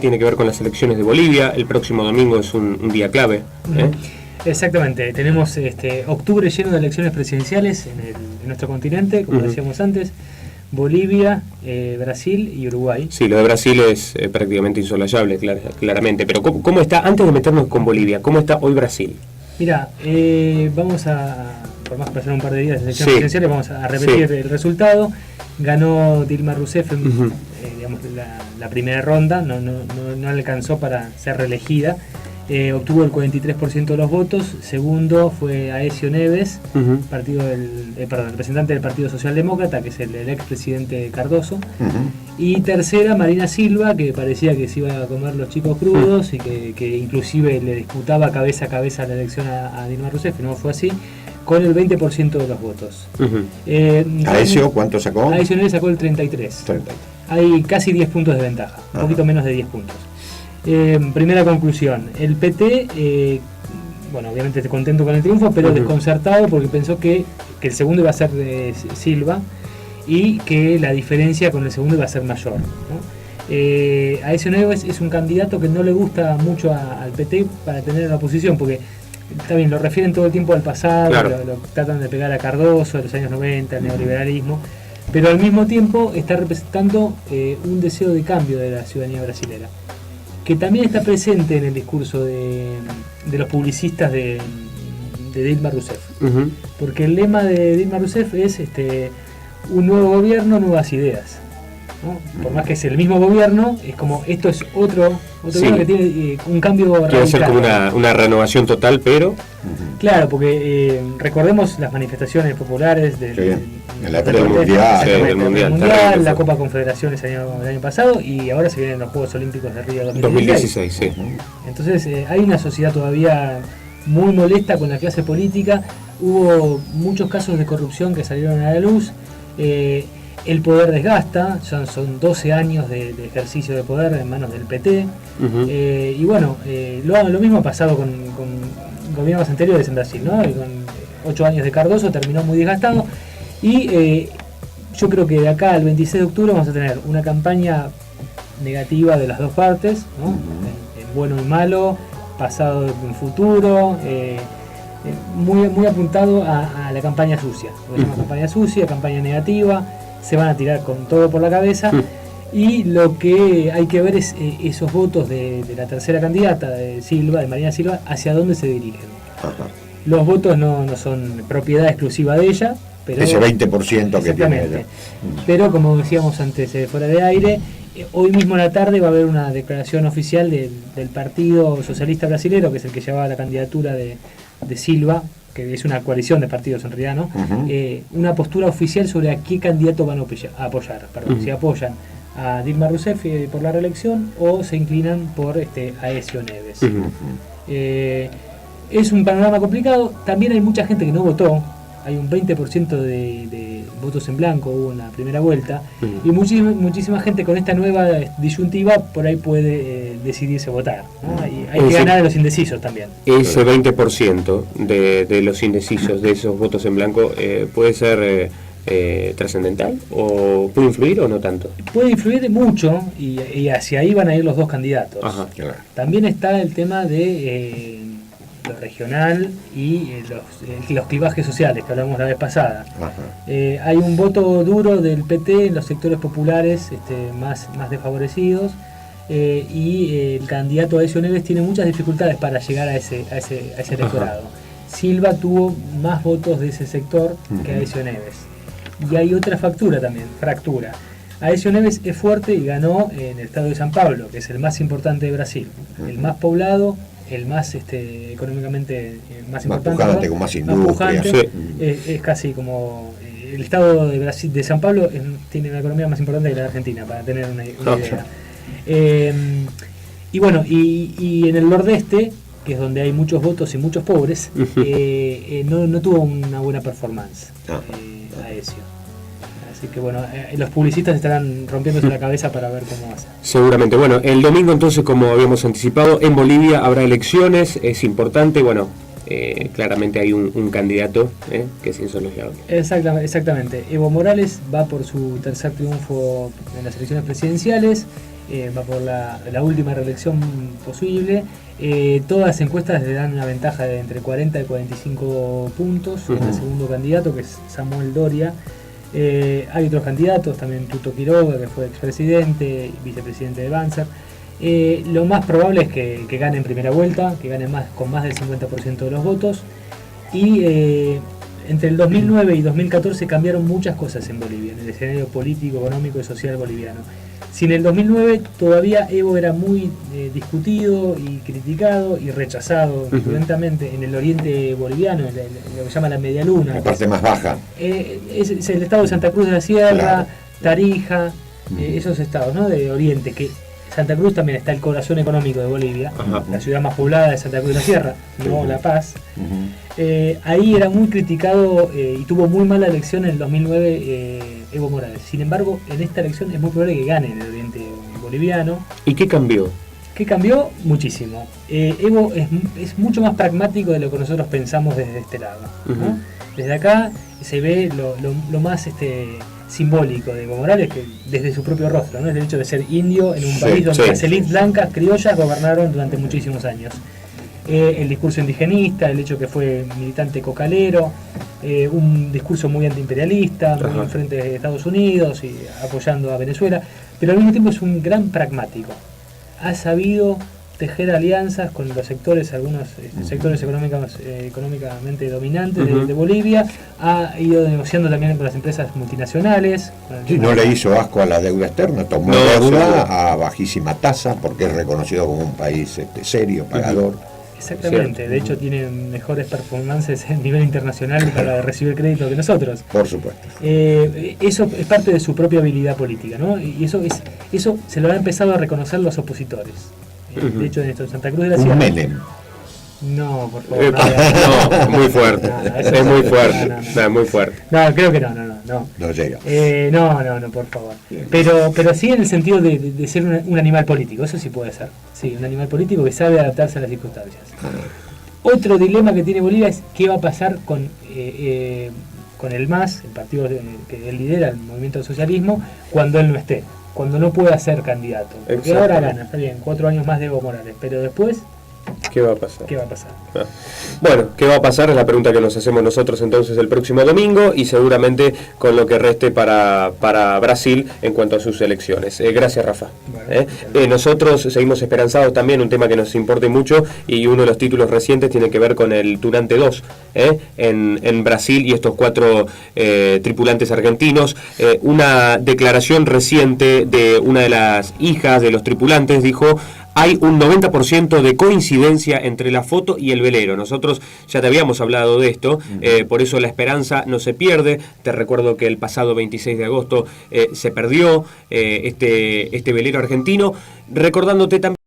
tiene que ver con las elecciones de Bolivia. El próximo domingo es un día clave. Exactamente, tenemos octubre lleno de elecciones presidenciales en nuestro continente, como decíamos antes. Bolivia, Brasil y Uruguay. Sí, lo de Brasil es prácticamente insolayable, claramente. Pero ¿cómo está, antes de meternos con Bolivia, cómo está hoy Brasil? Mira, vamos por más que pasaron un par de días de elecciones presidenciales, vamos a repetir el resultado. Ganó Dilma Rousseff digamos, la primera ronda, no alcanzó para ser reelegida. Obtuvo el 43% de los votos. Segundo fue Aécio Neves, representante del Partido Socialdemócrata, que es el expresidente Cardoso. Y tercera, Marina Silva, que parecía que se iba a comer los chicos crudos y que inclusive le disputaba cabeza a cabeza la elección a Dilma Rousseff, no fue así, con el 20% de los votos. ¿Aécio cuánto sacó? Aécio Neves sacó el 33%. Hay casi 10 puntos de ventaja, un poquito menos de 10 puntos. Primera conclusión, el PT, obviamente está contento con el triunfo, pero desconcertado porque pensó que el segundo iba a ser de Silva y que la diferencia con el segundo iba a ser mayor, ¿no? Aécio Neves es un candidato que no le gusta mucho al PT para tener la oposición, porque está bien, lo refieren todo el tiempo al pasado, lo tratan de pegar a Cardoso, a los años 90, al neoliberalismo, pero al mismo tiempo está representando un deseo de cambio de la ciudadanía brasilera, que también está presente en el discurso de los publicistas de Dilma Rousseff. Porque el lema de Dilma Rousseff es un nuevo gobierno, nuevas ideas, ¿no? Por más que es el mismo gobierno, es como esto es otro gobierno que tiene un cambio radical. Quiere ser como una renovación total, pero... Claro, porque recordemos las manifestaciones populares del Mundial, la Copa Confederaciones el año pasado, y ahora se vienen los Juegos Olímpicos de Río 2016. Entonces hay una sociedad todavía muy molesta con la clase política. Hubo muchos casos de corrupción que salieron a la luz. El poder desgasta, son 12 años de ejercicio de poder en manos del PT. Lo mismo ha pasado con gobiernos anteriores en Brasil, ¿no? Y con 8 años de Cardoso terminó muy desgastado. Y yo creo que de acá al 26 de octubre vamos a tener una campaña negativa de las dos partes, ¿no? En bueno y malo, pasado y futuro, muy apuntado a la campaña sucia. Campaña sucia, campaña negativa, se van a tirar con todo por la cabeza. Y lo que hay que ver es esos votos de la tercera candidata, de Marina Silva, hacia dónde se dirigen. Los votos no son propiedad exclusiva de ella, pero ese 20% que tiene ella. Pero como decíamos antes, fuera de aire, hoy mismo en la tarde va a haber una declaración oficial del Partido Socialista Brasilero, que es el que llevaba la candidatura de Silva, que es una coalición de partidos en realidad, ¿no? Una postura oficial sobre a qué candidato van a apoyar. Si apoyan a Dilma Rousseff por la reelección o se inclinan por Aécio Neves. Es un panorama complicado. También hay mucha gente que no votó. Hay un 20% de votos en blanco, hubo una primera vuelta, y muchísima gente con esta nueva disyuntiva por ahí puede decidirse votar, ¿no? Hay que ganar a los indecisos también. Ese 20% de los indecisos, de esos votos en blanco, puede ser trascendental, o puede influir o no tanto. Puede influir mucho, y hacia ahí van a ir los dos candidatos. También está el tema de lo regional y los clivajes sociales que hablamos la vez pasada. Hay un voto duro del PT en los sectores populares más desfavorecidos, y el candidato Aécio Neves tiene muchas dificultades para llegar a ese electorado. Silva tuvo más votos de ese sector que Aécio Neves. Y hay otra fractura. Aécio Neves es fuerte y ganó en el estado de San Pablo, que es el más importante de Brasil, el más poblado, el más económicamente más importante, pujante, con más industria. Es casi como el estado de Brasil, de San Pablo, tiene una economía más importante que la de Argentina, para tener una idea. Y en el nordeste, que es donde hay muchos votos y muchos pobres, no tuvo una buena performance Aécio. Así que los publicistas estarán rompiéndose la cabeza para ver cómo hace. Seguramente. El domingo entonces, como habíamos anticipado, en Bolivia habrá elecciones, es importante, claramente hay un candidato que es insolayable. Exactamente. Evo Morales va por su tercer triunfo en las elecciones presidenciales. va por la última reelección posible. Todas las encuestas le dan una ventaja de entre 40 y 45 puntos en el segundo candidato, que es Samuel Doria. Hay otros candidatos, también Tuto Quiroga, que fue expresidente y vicepresidente de Banzer. Lo más probable es que gane en primera vuelta, que gane con más del 50% de los votos. Y entre el 2009 y 2014 cambiaron muchas cosas en Bolivia, en el escenario político, económico y social boliviano. Si en el 2009 todavía Evo era muy discutido y criticado y rechazado violentamente en el oriente boliviano, lo que se llama la Media Luna. La parte más baja. Es el estado de Santa Cruz de la Sierra, claro. Tarija, esos estados, ¿no?, de oriente, que Santa Cruz también está el corazón económico de Bolivia, la ciudad más poblada de Santa Cruz de la Sierra, no La Paz. Ahí era muy criticado y tuvo muy mala elección en el 2009 Evo Morales. Sin embargo, en esta elección es muy probable que gane en el oriente boliviano. ¿Y qué cambió? ¿Qué cambió? Muchísimo. Evo es mucho más pragmático de lo que nosotros pensamos desde este lado, ¿no? Desde acá se ve lo más simbólico de Evo Morales, que desde su propio rostro, ¿no? Es el hecho de ser indio en un país donde las élites blancas criollas gobernaron durante muchísimos años. El discurso indigenista, el hecho que fue militante cocalero, un discurso muy antiimperialista, muy en frente de Estados Unidos y apoyando a Venezuela, pero al mismo tiempo es un gran pragmático. Ha sabido tejer alianzas con los sectores, algunos sectores económicamente dominantes de Bolivia, ha ido negociando también con las empresas multinacionales. Sí, no le hizo asco a la deuda externa, tomó deuda a bajísima tasa porque es reconocido como un país serio, pagador. Exactamente, ¿cierto? De hecho tiene mejores performances a nivel internacional para recibir crédito que nosotros. Por supuesto. Eso es parte de su propia habilidad política, ¿no? Y eso se lo han empezado a reconocer los opositores. De hecho, en esto, en Santa Cruz de la Sierra. Menem. No, por favor. No, muy fuerte. Es muy fuerte. No, muy fuerte. No, creo que no. No llega. No, por favor. Pero sí en el sentido de ser un animal político, eso sí puede ser. Sí, un animal político que sabe adaptarse a las circunstancias. Otro dilema que tiene Bolivia es qué va a pasar con el MAS, el partido que él lidera, el movimiento del socialismo, cuando él no esté, cuando no pueda ser candidato. Porque ahora gana, está bien, 4 años más de Evo Morales, pero después... ¿Qué va a pasar? ¿Qué va a pasar? Bueno, ¿qué va a pasar? Es la pregunta que nos hacemos nosotros entonces el próximo domingo y seguramente con lo que reste para Brasil en cuanto a sus elecciones. Gracias, Rafa. Bueno, nosotros seguimos esperanzados también, un tema que nos importa mucho y uno de los títulos recientes tiene que ver con el Tunante 2 en Brasil y estos 4 tripulantes argentinos. Una declaración reciente de una de las hijas de los tripulantes dijo: hay un 90% de coincidencia entre la foto y el velero. Nosotros ya te habíamos hablado de esto, por eso la esperanza no se pierde. Te recuerdo que el pasado 26 de agosto se perdió este velero argentino, recordándote también